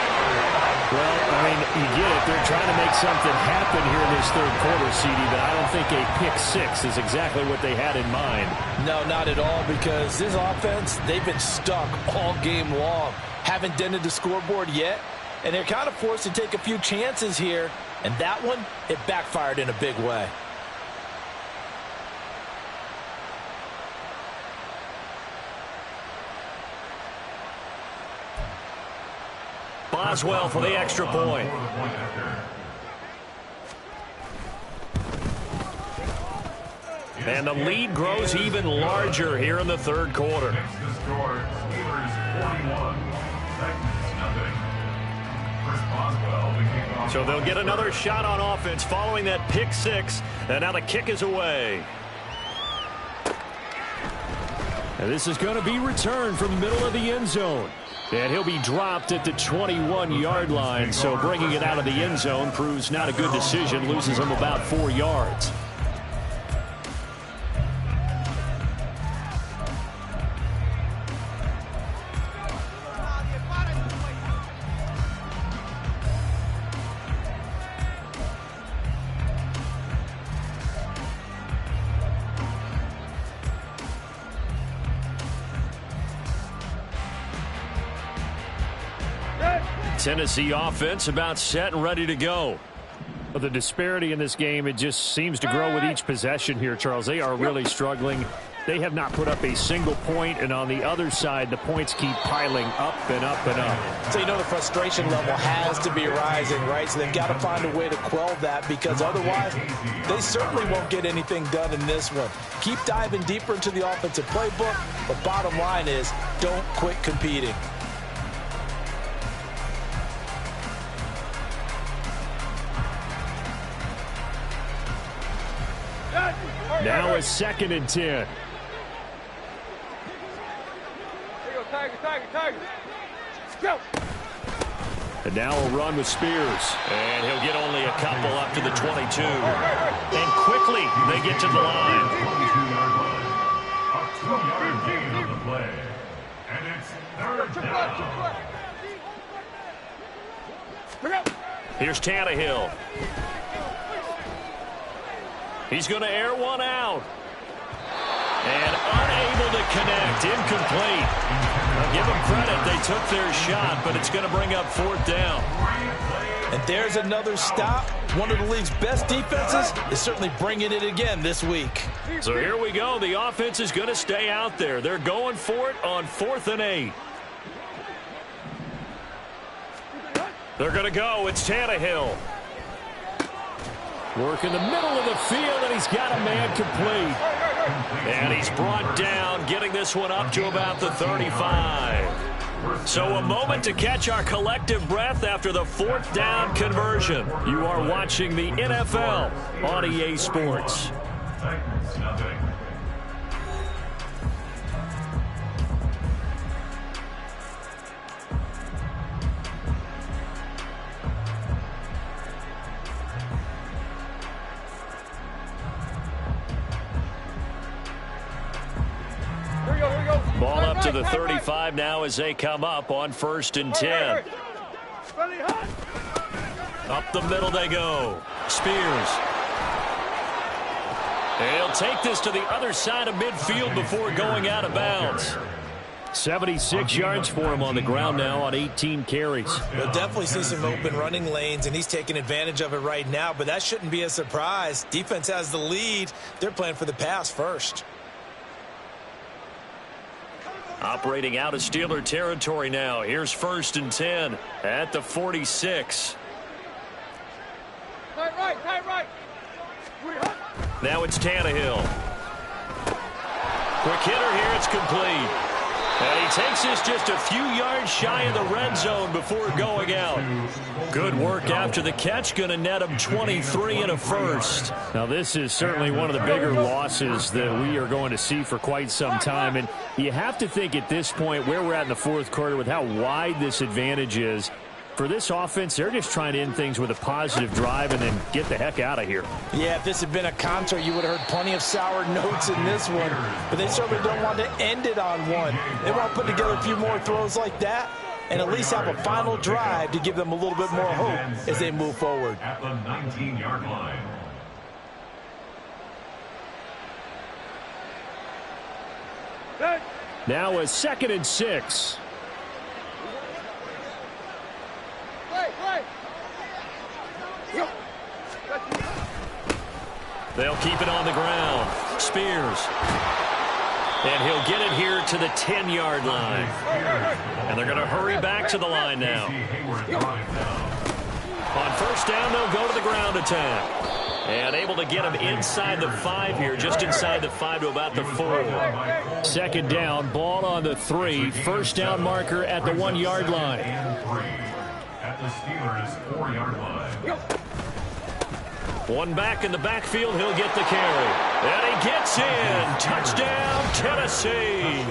Well, I mean, you get it. They're trying to make something happen here in this third quarter, CD, but I don't think a pick six is exactly what they had in mind. No, not at all, because this offense, they've been stuck all game long. Haven't dented the scoreboard yet, and they're kind of forced to take a few chances here, and that one, it backfired in a big way. Boswell for the extra point. And the lead grows even larger here in the third quarter. So they'll get another shot on offense following that pick six. And now the kick is away. And this is going to be returned from the middle of the end zone. And he'll be dropped at the 21-yard line. So bringing it out of the end zone proves not a good decision. Loses him about 4 yards. Tennessee offense about set and ready to go. Well, the disparity in this game, it just seems to grow with each possession here, Charles. They are really struggling. They have not put up a single point, and on the other side, the points keep piling up and up and up. So you know the frustration level has to be rising, right? So they've got to find a way to quell that, because otherwise they certainly won't get anything done in this one. Keep diving deeper into the offensive playbook, but bottom line is don't quit competing. Now a 2nd and 10. Here you go, Tiger. Let's go. And now a run with Spears. And he'll get only a couple up to the 22. And quickly they get to the line. A 2-yard gain on the play. And it's third down. Here's Tannehill. He's going to air one out. And unable to connect. Incomplete. I'll give them credit. They took their shot, but it's going to bring up 4th down. And there's another stop. One of the league's best defenses is certainly bringing it again this week. So here we go. The offense is going to stay out there. They're going for it on 4th and 8. They're going to go. It's Tannehill. Work in the middle of the field, and he's got a man complete. And he's brought down, getting this one up to about the 35. So a moment to catch our collective breath after the 4th down conversion. You are watching the NFL on EA Sports. Ball up to the 35 now as they come up on 1st and 10. Up the middle they go. Spears. He'll take this to the other side of midfield before going out of bounds. 76 yards for him on the ground now on 18 carries. We'll definitely see some open running lanes, and he's taking advantage of it right now, but that shouldn't be a surprise. Defense has the lead. They're playing for the pass first. Operating out of Steeler territory now. Here's 1st and 10 at the 46. Tight right. Now it's Tannehill. Quick hitter here. It's complete. And he takes this just a few yards shy of the red zone before going out. Good work after the catch. Going to net him 23 and a first. Now, this is certainly one of the bigger losses that we are going to see for quite some time. And you have to think at this point where we're at in the fourth quarter with how wide this advantage is. For this offense, they're just trying to end things with a positive drive and then get the heck out of here. Yeah, if this had been a concert, you would have heard plenty of sour notes in this one. But they certainly don't want to end it on one. They want to put together a few more throws like that and at least have a final drive to give them a little bit more hope as they move forward. At the 19-yard line. Now a 2nd and 6. They'll keep it on the ground. Spears. And he'll get it here to the 10-yard line. And they're going to hurry back to the line now. On first down, they'll go to the ground attack. And able to get him inside the 5 here, just inside the 5 to about the 4. 2nd down, ball on the 3. First down marker at the 1-yard line. At the Steelers' 4-yard line. One back in the backfield, he'll get the carry. And he gets in. Touchdown, Tennessee.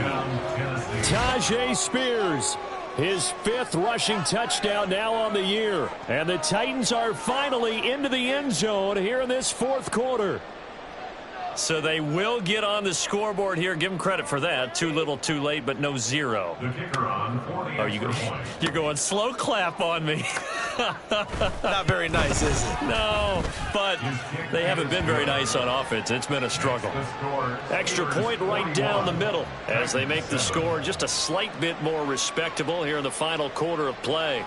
Tajay Spears, his 5th rushing touchdown now on the year. And the Titans are finally into the end zone here in this fourth quarter. So they will get on the scoreboard here. Give them credit for that. Too little, too late, but no 0. The kicker on for the You're going slow clap on me. Not very nice, is it? No, but they haven't been very nice on offense. It's been a struggle. Extra point right down the middle as they make the score just a slight bit more respectable here in the final quarter of play.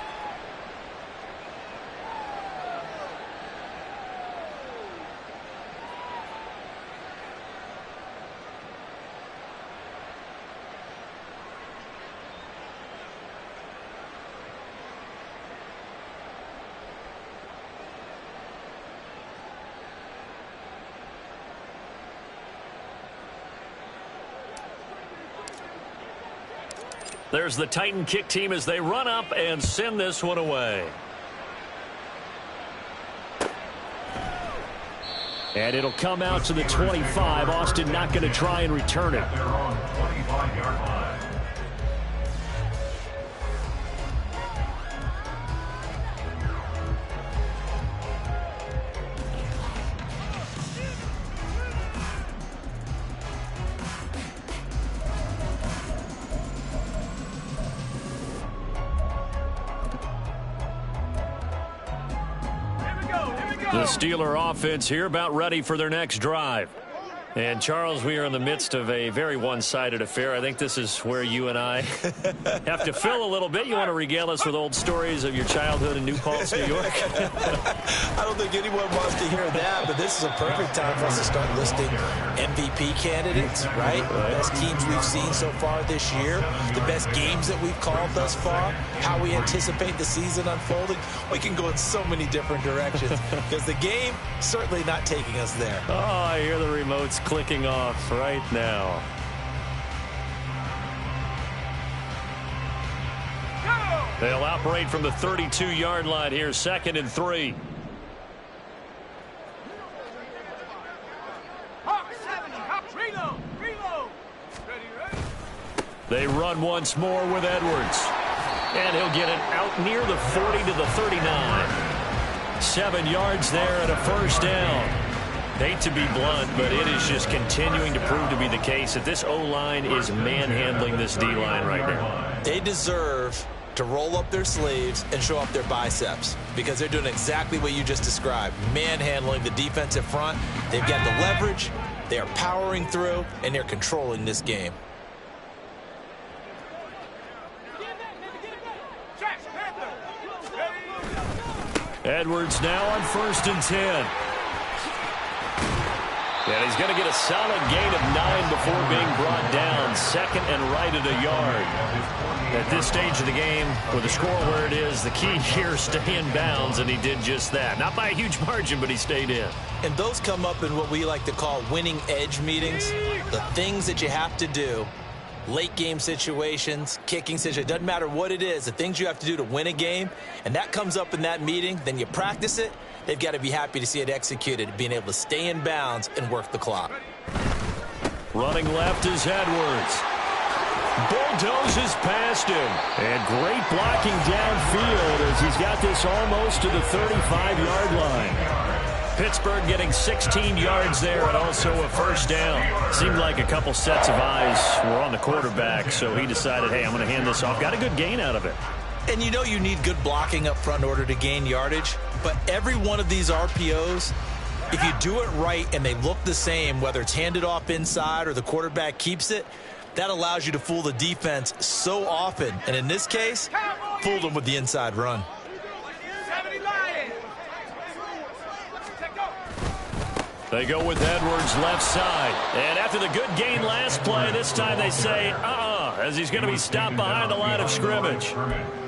There's the Titan kick team as they run up and send this one away. And it'll come out to the 25. Austin not going to try and return it. They're on 25-yard line. The Steeler offense here about ready for their next drive. And, Charles, we are in the midst of a very one-sided affair. I think this is where you and I have to fill a little bit. You want to regale us with old stories of your childhood in New Paltz, New York? I don't think anyone wants to hear that, but this is a perfect time for us to start listing MVP candidates, right? The best teams we've seen so far this year, the best games that we've called thus far, how we anticipate the season unfolding. We can go in so many different directions because the game certainly not taking us there. Oh, I hear the remotes clicking off right now. They'll operate from the 32-yard line here, 2nd and 3. They run once more with Edwards. And he'll get it out near the 40 to the 39. 7 yards there and a first down. Hate to be blunt, but it is just continuing to prove to be the case that this O-line is manhandling this D-line right now. They deserve to roll up their sleeves and show up their biceps because they're doing exactly what you just described, manhandling the defensive front. They've got the leverage, they are powering through, and they're controlling this game. Edwards now on 1st and 10. And he's going to get a solid gain of 9 before being brought down. 2nd and right at a yard. At this stage of the game, with the score where it is, the key here, stay in bounds, and he did just that. Not by a huge margin, but he stayed in. And those come up in what we like to call winning edge meetings. The things that you have to do late game situations, kicking situations, doesn't matter what it is, the things you have to do to win a game, and that comes up in that meeting, then you practice it, they've got to be happy to see it executed, being able to stay in bounds and work the clock. Running left is Edwards. Bulldozes past him. And great blocking downfield as he's got this almost to the 35-yard line. Pittsburgh getting 16 yards there and also a first down. Seemed like a couple sets of eyes were on the quarterback, so he decided, hey, I'm going to hand this off. Got a good gain out of it. And you know you need good blocking up front in order to gain yardage, but every one of these RPOs, if you do it right and they look the same, whether it's handed off inside or the quarterback keeps it, that allows you to fool the defense so often. And in this case, fooled them with the inside run. They go with Edwards left side. And after the good gain last play, this time they say, as he's going to be stopped behind the line of scrimmage.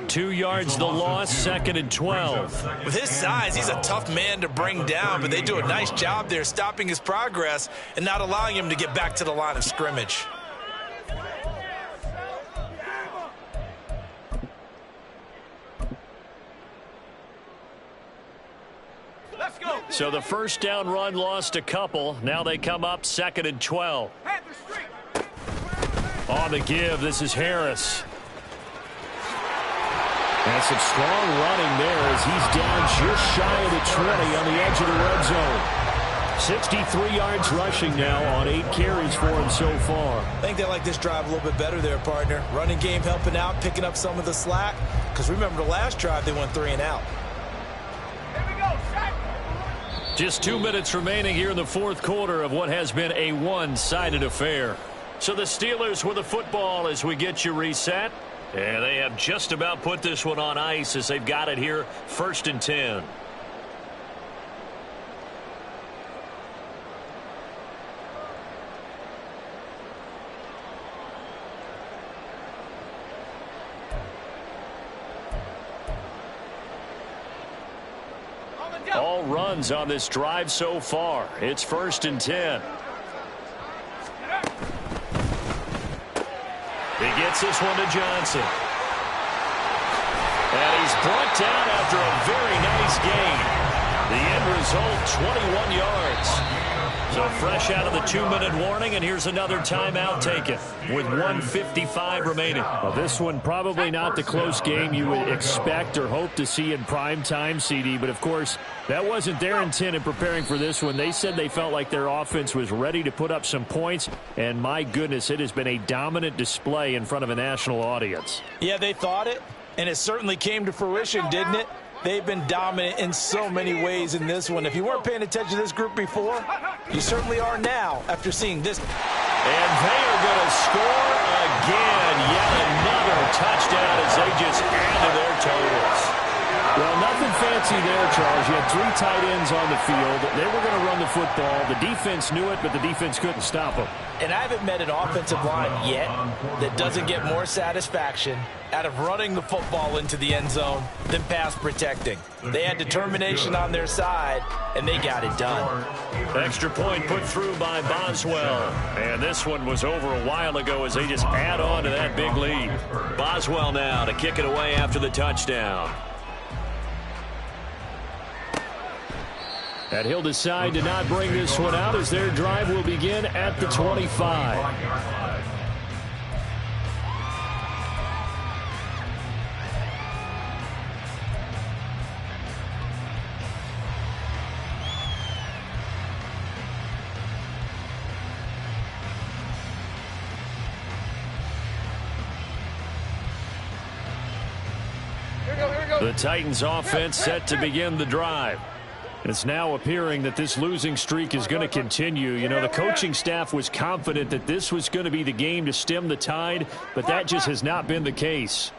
2 yards the loss, 2nd and 12. With his size, he's a tough man to bring down, but they do a nice job there stopping his progress and not allowing him to get back to the line of scrimmage. So the first down run lost a couple. Now they come up 2nd and 12. On the give, this is Harris. And some strong running there as he's down just shy of the 20 on the edge of the red zone. 63 yards rushing now on 8 carries for him so far. I think they like this drive a little bit better there, partner. Running game helping out, picking up some of the slack. Because remember the last drive, they went 3 and out. Just 2 minutes remaining here in the fourth quarter of what has been a one-sided affair. So the Steelers with the football as we get you reset. And they have just about put this one on ice as they've got it here, 1st and 10. All runs on this drive so far. It's 1st and 10. He gets this one to Johnson. And he's brought down after a very nice gain. The end result, 21 yards. So fresh out of the 2-minute warning, and here's another timeout taken with 1:55 remaining. Well, this one probably not the close game you would expect or hope to see in prime time, CD, but of course that wasn't their intent in preparing for this one. They said they felt like their offense was ready to put up some points, and my goodness, it has been a dominant display in front of a national audience. Yeah, they thought it, and it certainly came to fruition, didn't it? They've been dominant in so many ways in this one. If you weren't paying attention to this group before, you certainly are now after seeing this. And they are going to score again. Yet another touchdown as they just add to their totals. Well, nothing fancy there, Charles. You had 3 tight ends on the field. They were going to run the football. The defense knew it, but the defense couldn't stop them. And I haven't met an offensive line yet that doesn't get more satisfaction out of running the football into the end zone than pass protecting. They had determination on their side, and they got it done. Extra point put through by Boswell. And this one was over a while ago as they just add on to that big lead. Boswell now to kick it away after the touchdown. And he'll decide to not bring this one out as their drive will begin at the 25. The Titans offense set to begin the drive. It's now appearing that this losing streak is going to continue. You know, the coaching staff was confident that this was going to be the game to stem the tide, but that just has not been the case.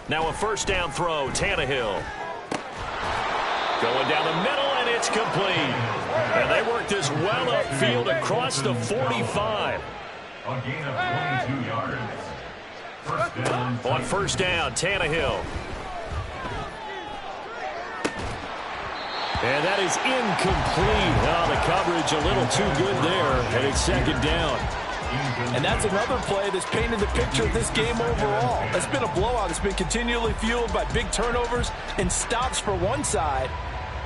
Now a first down throw, Tannehill. Going down the middle, and it's complete. And they work this well upfield across the 45. A gain of 22 yards. First down. On first down, Tannehill. And that is incomplete. Oh, the coverage a little too good there, and it's 2nd down. And that's another play that's painted the picture of this game overall. It's been a blowout. It's been continually fueled by big turnovers and stops for one side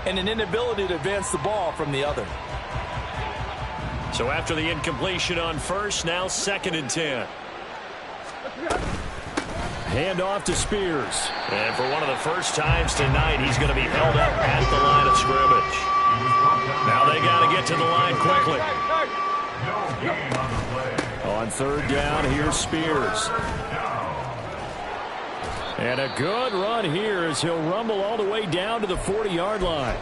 and an inability to advance the ball from the other. So after the incompletion on first, now 2nd and 10. Hand off to Spears. And for one of the first times tonight, he's going to be held up at the line of scrimmage. Now they got to get to the line quickly. On 3rd down, here's Spears. And a good run here as he'll rumble all the way down to the 40-yard line.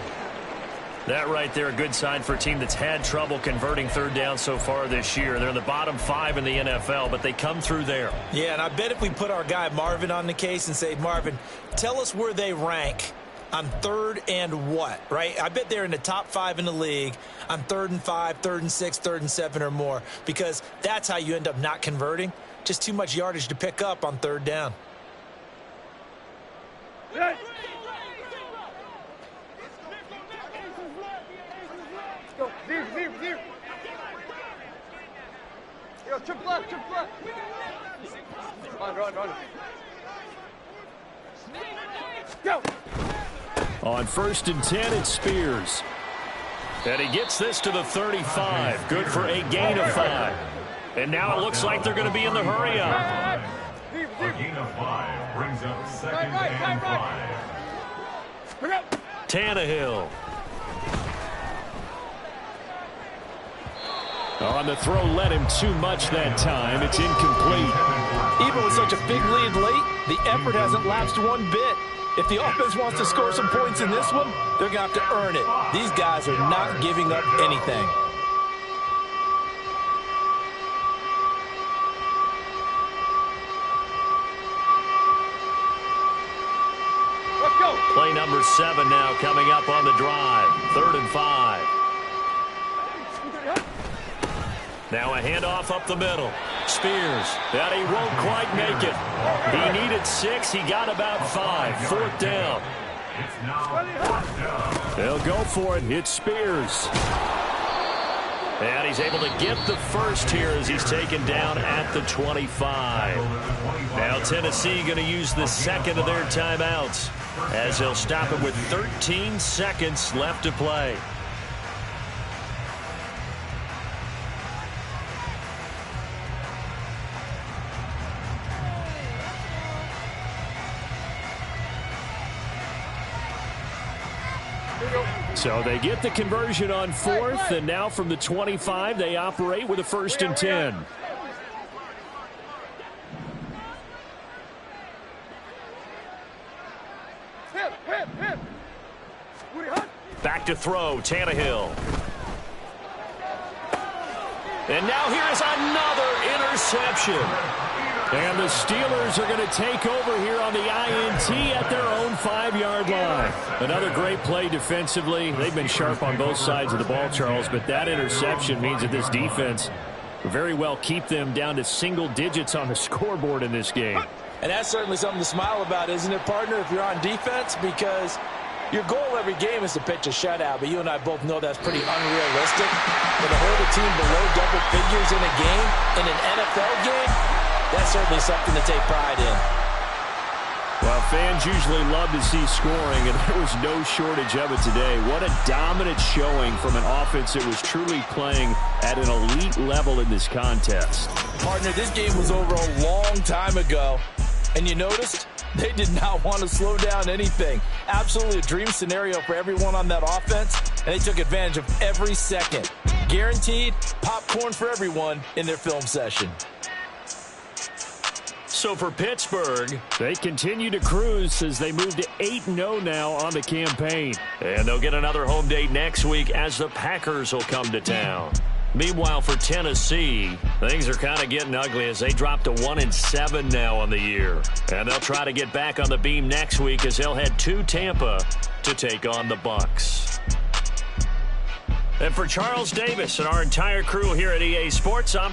That right there, a good sign for a team that's had trouble converting 3rd down so far this year. They're in the bottom 5 in the NFL, but they come through there. Yeah, and I bet if we put our guy Marvin on the case and say, Marvin, tell us where they rank on 3rd and what, right? I bet they're in the top 5 in the league on 3rd and 5, 3rd and 6, 3rd and 7 or more, because that's how you end up not converting. Just too much yardage to pick up on 3rd down. Go, zero. Yo, triple up. Run. Go. On 1st and 10, it's Spears. And he gets this to the 35. Good for a gain of 5. And now it looks like they're going to be in the hurry up. A gain of 5 brings up 2nd and 5. Tannehill. On the throw, led him too much that time. It's incomplete. Even with such a big lead late, the effort hasn't lapsed one bit. If the offense wants to score some points in this one, they're going to have to earn it. These guys are not giving up anything. Let's go. Play number 7 now coming up on the drive. 3rd and 5. Now a handoff up the middle. Spears. That he won't quite make it. He needed 6. He got about 5. 4th down. It's now 4th down. They'll go for it. It's Spears. And he's able to get the first here as he's taken down at the 25. Now Tennessee going to use the 2nd of their timeouts as they'll stop it with 13 seconds left to play. So they get the conversion on 4th, and now from the 25, they operate with a 1st and 10. Back to throw, Tannehill. And now here is another interception. And the Steelers are going to take over here on the INT at their own 5-yard line. Another great play defensively. They've been sharp on both sides of the ball, Charles, but that interception means that this defense very well keep them down to single digits on the scoreboard in this game. And that's certainly something to smile about, isn't it, partner, if you're on defense? Because your goal every game is to pitch a shutout, but you and I both know that's pretty unrealistic. But to hold a team below double figures in a game, in an NFL game, that's certainly something to take pride in. Well, fans usually love to see scoring, and there was no shortage of it today. What a dominant showing from an offense that was truly playing at an elite level in this contest. Partner, this game was over a long time ago, and you noticed they did not want to slow down anything. Absolutely a dream scenario for everyone on that offense, and they took advantage of every second. Guaranteed popcorn for everyone in their film session. So for Pittsburgh, they continue to cruise as they move to 8-0 now on the campaign. And they'll get another home date next week as the Packers will come to town. Meanwhile, for Tennessee, things are kind of getting ugly as they drop to 1-7 now on the year. And they'll try to get back on the beam next week as they'll head to Tampa to take on the Bucs. And for Charles Davis and our entire crew here at EA Sports, I'm